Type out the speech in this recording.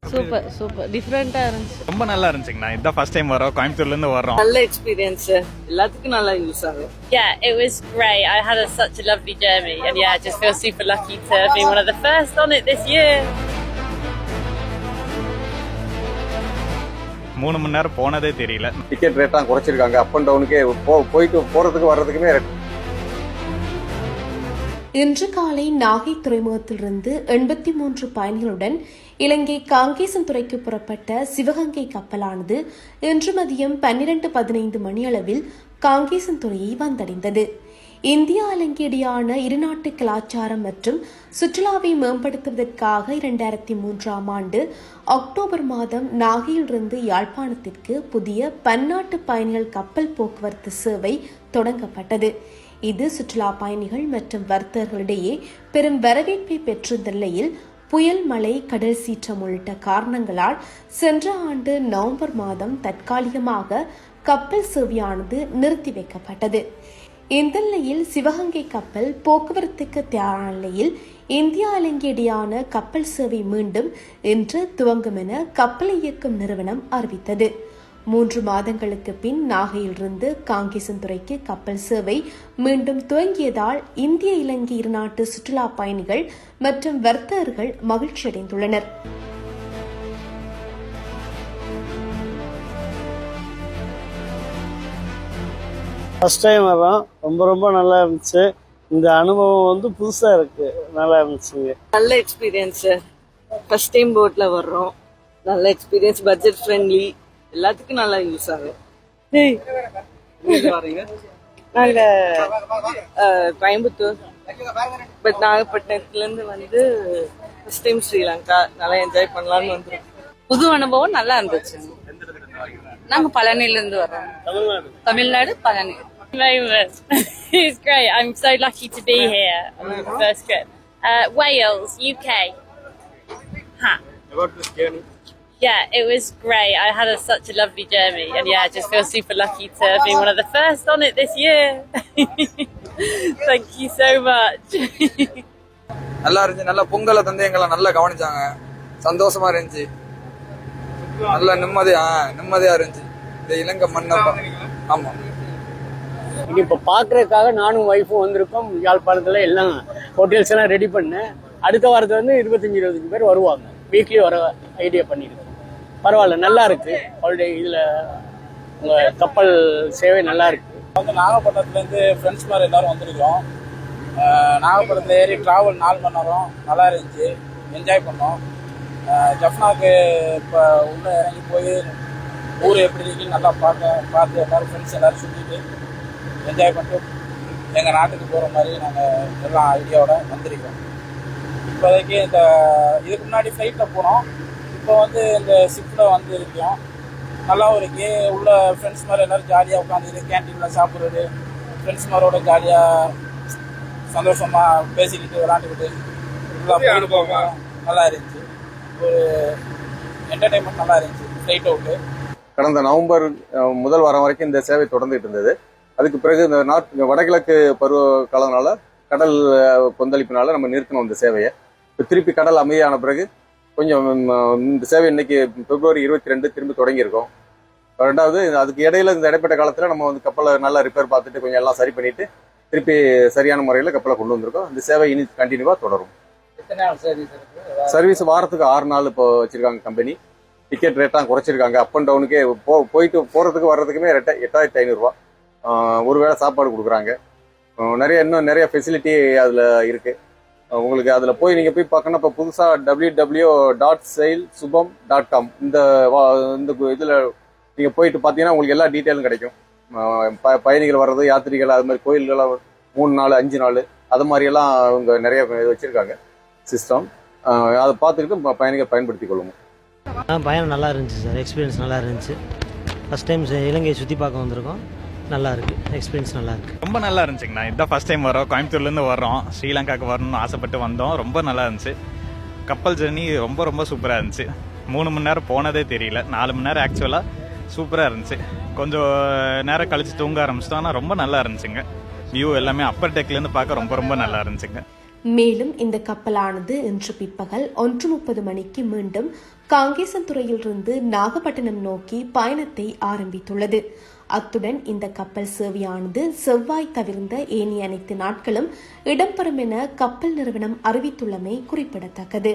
Super super டிஃப்ரெண்டா இருந்துச்சு. ரொம்ப நல்லா இருந்துச்சுங்கண்ணா. இதுதான் ஃபர்ஸ்ட் டைம் வரோம், கோயம்புத்தூர்ல இருந்து வர்றோம். நல்ல எக்ஸ்பீரியன்ஸ், எல்லாத்துக்கும் நல்லா யூஸ் ஆகும். Yeah, it was great. I had such a lovely journey, and yeah, I just feel super lucky to be one of the first on it this year. 3 மணி நேரம் போனதே தெரியல. டிக்கெட் ரேட்லாம் குறைச்சிருக்காங்க. அப் அண்ட் டவுனுக்கே போயிட்டு போறதுக்கு வர்றதுக்குமே. இன்று காலை நாகை துறைமுகத்திலிருந்து 83 பயணிகளுடன் இலங்கை காங்கேசன்துறைக்கு புறப்பட்ட சிவகங்கை கப்பலானது இன்று மதியம் 12:15 மணியளவில் காங்கேசன்துறையை வந்தடைந்தது. இந்தியா இலங்கை இடையான இருநாட்டு கலாச்சாரம் மற்றும் சுற்றுலாவை மேம்படுத்துவதற்காக 2003ஆம் ஆண்டு அக்டோபர் மாதம் நாகையிலிருந்து யாழ்ப்பாணத்திற்கு புதிய பன்னாட்டு பயணிகள் கப்பல் போக்குவரத்து சேவை தொடங்கப்பட்டது. இது சுற்றுலா பயணிகள் மற்றும் வர்த்தகர்களிடையே பெரும் வரவேற்பை பெற்றிருந்த நிலையில் புயல், மழை, கடல் சீற்றம் உள்ளிட்ட காரணங்களால் சென்ற ஆண்டு நவம்பர் மாதம் தற்காலிகமாக கப்பல் சேவையானது நிறுத்தி வைக்கப்பட்டது. இந்த நிலையில் சிவகங்கை கப்பல் போக்குவரத்துக்கு தயாரான நிலையில் இந்தியா இலங்கை இடையான கப்பல் சேவை மீண்டும் இன்று துவங்கும் என கப்பலை இயக்கும் நிறுவனம் அறிவித்தது. 3 மாதங்களுக்கு பின் நாகையிலிருந்து காங்கேசன்துறைக்கு கப்பல் சேவை மீண்டும் துவங்கியதால் இந்திய இலங்கை இருநாட்டு சுற்றுலா பயணிகள் மற்றும் வர்த்தகர்கள் மகிழ்ச்சியடைந்துள்ளனர். ஃபர்ஸ்ட் டைம் வரோம், ரொம்ப நல்லா இருந்துச்சு. இந்த அனுபவம் புதுசா இருக்கு, நல்லா இருந்துச்சுங்க. நல்ல எக்ஸ்பீரியன்ஸ், ஃபர்ஸ்ட் டைம் போட்ல வர்றோம். நல்ல எக்ஸ்பீரியன்ஸ், பட்ஜெட் ஃப்ரெண்ட்லி, எல்லாத்துக்கும் நல்லா யூஸ் ஆகும். நாங்க கோயம்புத்தூர், பட் நாகப்பட்டினத்துல இருந்து ஃபர்ஸ்ட் டைம் ஸ்ரீலங்கா, நல்லா என்ஜாய் பண்ணலாம்னு வந்துருக்கோம். புது அனுபவம் நல்லா இருந்துச்சு. நாங்க பழனில இருந்து வர்றோம், Tamil Nadu Palani. Very much. It's great. I'm so lucky to be here on the first trip. Wales, UK. About this journey? Yeah, it was great. I had such a lovely journey, and yeah, I just feel super lucky to be one of the first on it this year. Thank you so much. நல்லா இருந்துச்சு. நல்ல பொங்கலை தந்து எங்களை நல்லா கவனிச்சாங்க. சந்தோஷமா இருந்துச்சு. நல்ல நிம்மதியா இருந்துச்சு. இந்த இலங்கை மண்ணை. ஆமா, இங்க இப்ப பாக்குறதுக்காக நானும் ஒய்ஃபும் வந்திருக்கோம். யாழ்ப்பாணத்துல எல்லாம் ஹோட்டல்ஸ் எல்லாம் ரெடி பண்ணேன். அடுத்த வாரத்துல 25-20 பேர் வருவாங்க. வீக்லி வர ஐடியா பண்ணிருக்கோம். பரவாயில்ல, நல்லா இருக்கு. ஆல்ரெடி இதுல உங்க கப்பல் சேவை நல்லா இருக்கு. நாகப்பட்டினத்துல இருந்து ஃப்ரெண்ட்ஸ் மாதிரி எல்லாரும் வந்திருக்கோம். நாகப்பட்டினத்துல ஏறி டிராவல் 4 மணி நேரம் நல்லா இருந்துச்சு. என்ஜாய் பண்ணோம். ஜஃப்னாக்கு இப்போ உள்ள இறங்கி போய் ஊர் எப்படி இருக்குன்னு நல்லா பார்த்து எல்லாரும் ஃப்ரெண்ட்ஸ் எல்லாரும் சுற்றிட்டு என்ஜாய் பண்ணிட்டு எங்கள் நாட்டுக்கு போகிற மாதிரி நாங்கள் எல்லாம் ஐடியாவோட வந்திருக்கோம். இப்போதைக்கு இதுக்கு முன்னாடி ஃப்ளைட்டில் போனோம். இப்போ இந்த ஷிப்பில் இருக்கோம். நல்லாவும் இருக்கு. உள்ள ஃப்ரெண்ட்ஸ் மாதிரி எல்லோரும் ஜாலியாக உட்காந்துட்டு கேன்டீனில் சாப்பிட்றது, ஃப்ரெண்ட்ஸ் மாதிரோட ஜாலியாக சந்தோஷமாக பேசிக்கிட்டு விளாண்டுக்கிட்டு எல்லாம் போயிட்டு போவோம். நல்லா இருந்துச்சு. ஒரு என்டர்டைன்மெண்ட் நல்லா இருந்துச்சு ஃப்ளைட் அவுட்டு. கடந்த நவம்பர் முதல் வாரம் வரைக்கும் இந்த சேவை தொடர்ந்துட்டு இருந்தது. அதுக்கு பிறகு இந்த வடகிழக்கு பருவ காலனால கடல் கொந்தளிப்பினால நம்ம நிறுத்தணும் இந்த சேவையை. இப்போ திருப்பி கடல் அமைதியான பிறகு கொஞ்சம் இந்த சேவை இன்னைக்கு பிப்ரவரி 22 திரும்பி தொடங்கியிருக்கோம். ரெண்டாவது, அதுக்கு இடையில இந்த இடைப்பட்ட காலத்தில் நம்ம கப்பலை நல்லா ரிப்பேர் பார்த்துட்டு கொஞ்சம் எல்லாம் சரி பண்ணிட்டு திருப்பி சரியான முறையில் கப்பலை கொண்டு வந்திருக்கோம். இந்த சேவை இனி கண்டினியூவா தொடரும். சர்வீஸ் வாரத்துக்கு 6 நாள் இப்போ வச்சிருக்காங்க கம்பெனி. டிக்கெட் ரேட்லாம் குறைச்சிருக்காங்க. அப் அண்ட் டவுனுக்கே போயிட்டு போறதுக்கு வர்றதுக்குமே 8,500 ரூபா. ஒரு வேளை சாப்பாடு கொடுக்குறாங்க. இன்னும் நிறைய ஃபெசிலிட்டி அதில் இருக்கு. உங்களுக்கு அதில் நீங்க போய் பார்க்கணும். இப்போ புதுசாக www.sailsubam.com இந்த இதில் நீங்கள் போயிட்டு பார்த்தீங்கன்னா உங்களுக்கு எல்லா டீட்டெயிலும் கிடைக்கும். பயணிகள் வர்றது, யாத்திரிகள், அது மாதிரி கோயில்களாக 3 நாள் 5 நாள் அது மாதிரியெல்லாம் அவங்க நிறைய வச்சுருக்காங்க சிஸ்டம். அதை பார்த்துக்கிட்டு பயணிகள் பயன்படுத்தி கொள்ளுங்க. பயணம் நல்லா இருந்துச்சு சார். எக்ஸ்பீரியன்ஸ் நல்லா இருந்துச்சு. ஃபர்ஸ்ட் டைம் இலங்கையை சுற்றி பார்க்க வந்திருக்கோம். நல்லா இருக்கு. எக்ஸ்பீரியன்ஸ் நல்லா இருக்கு. ரொம்ப நல்லா இருந்துச்சுங்கண்ணா. இதுதான் ஃபர்ஸ்ட் டைம் வரோம், கோயம்புத்தூர்ல இருந்து வர்றோம். ஸ்ரீலங்காவுக்கு வரணும்னு ஆசைப்பட்டு வந்தோம். ரொம்ப நல்லா இருந்துச்சு. கப்பல் ஜர்னி ரொம்ப சூப்பராக இருந்துச்சு. 3 மணி நேரம் போனதே தெரியல. 4 மணி நேரம் ஆக்சுவலாக சூப்பராக இருந்துச்சு. கொஞ்சம் நேரம் கழிச்சு தூங்க ஆரம்பிச்சிட்டோம். ஆனால் ரொம்ப நல்லா இருந்துச்சுங்க. வியூ எல்லாமே அப்பர் டெக்லேருந்து பார்க்க ரொம்ப நல்லா இருந்துச்சுங்க. மேலும் இந்த கப்பலானது இன்று பிற்பகல் 1:30 மணிக்கு மீண்டும் காங்கேசன்துறையிலிருந்து நாகப்பட்டினம் நோக்கி பயணத்தை ஆரம்பித்துள்ளது. அத்துடன் இந்த கப்பல் சேவையானது செவ்வாய் தவிர்ந்த ஏனைய அனைத்து நாட்களும் இடம்பெறும் என கப்பல் நிறுவனம் அறிவித்துள்ளமை குறிப்பிடத்தக்கது.